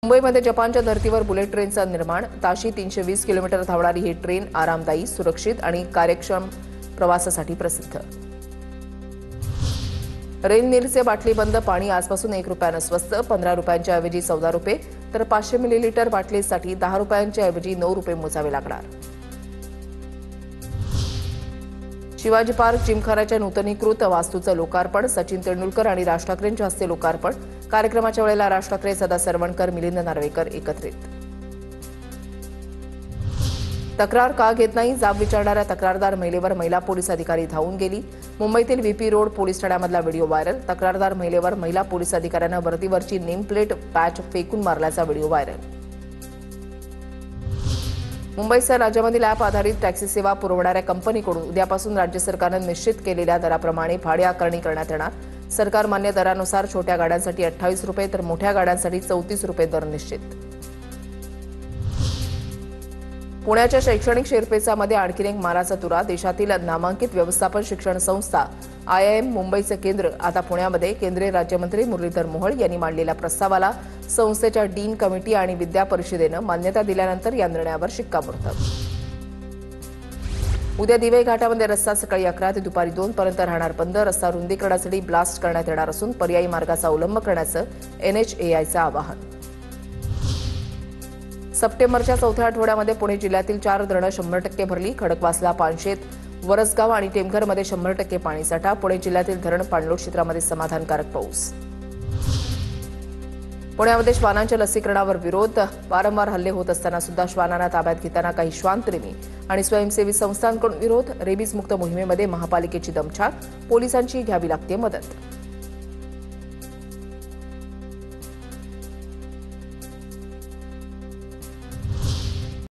मुंबईमध्ये जपानच्या धर्तीवर बुलेट ट्रेनचं निर्माण. ताशी 320 किलोमीटर धावणारी ही ट्रेन आरामदायी, सुरक्षित आणि कार्यक्षम प्रवासासाठी प्रसिद्ध. रेन नीरचे बाटलीबंद पाणी आजपासून ₹1 स्वस्त. 15 रुपयांच्या ऐवजी 14 रुपये, तर 500 मिलीलीटर बाटलीसाठी 10 रुपयांच्या ऐवजी 9 रुपये मोजावे लागणार. शिवाजी पार्क जिमखानाच्या नूतनीकृत वास्तूचं लोकार्पण. सचिन तेंडुलकर आणि राज ठाकरेंच्या हस्ते लोकार्पण. कार्यक्रमाच्या वेळेला राज ठाकरे, सदा सरवणकर, मिलिंद नार्वेकर एकत्रित. तक्रार का घेत नाही? जाब विचारणाऱ्या तक्रारदार महिलेवर महिला पोलीस अधिकारी धावून गेली. मुंबईतील व्हीपी रोड पोलीस ठाण्यामधला व्हिडिओ व्हायरल. तक्रारदार महिलेवर महिला पोलीस अधिकाऱ्यानं वर्दीवरची नेम प्लेट पॅच फेकून मारल्याचा व्हिडिओ व्हायरल. मुंबईसह राज्यामधील ॲप आधारित टॅक्सी सेवा पुरवणाऱ्या कंपनीकडून उद्यापासून राज्य सरकारनं निश्चित केलेल्या दराप्रमाणे भाडे आकारणी करण्यात येणार. सरकार मान्य दरानुसार छोट्या गाड्यांसाठी 28 रुपये, तर मोठ्या गाड्यांसाठी 34 रुपये दर निश्चित. पुण्याच्या शैक्षणिक शेरपेचामध्ये आणखी एक माराचा तुरा. देशातील नामांकित व्यवस्थापन शिक्षण संस्था IIM मुंबईचे केंद्र आता पुण्यामध्ये. केंद्रीय राज्यमंत्री मुरलीधर मोहोळ यांनी मांडलेल्या प्रस्तावाला संस्थेच्या डीन कमिटी आणि विद्या परिषदेनं मान्यता दिल्यानंतर या निर्णयावर शिक्कामोर्तब. उद्या दिवे घाटामध्ये रस्ता सकाळी 11 ते दुपारी 2 पर्यंत राहणार बंद. रस्ता रुंदीकरणासाठी ब्लास्ट करण्यात येणार असून पर्यायी मार्गाचा अवलंब करण्याचं NHAIचं आवाहन. सप्टेंबरच्या चौथ्या आठवड्यामध्ये पुणे जिल्ह्यातील 4 धरणं 100% भरली. खडकवासला, पानशेत, वरसगाव आणि टेमघरमध्ये 100% पाणीसाठा. पुणे जिल्ह्यातील धरण पाणलोट क्षेत्रामध्ये समाधानकारक पाऊस. पुण्यामध्ये श्वानांच्या लसीकरणावर विरोध. वारंवार हल्ले होत असताना सुद्धा श्वानांना ताब्यात घेताना काही श्वानप्रेमी आणि स्वयंसेवी संस्थांकडून विरोध. रेबीज मुक्त मोहिमेमध्ये महापालिकेची दमछाक. पोलिसांची घ्यावी लागते मदत.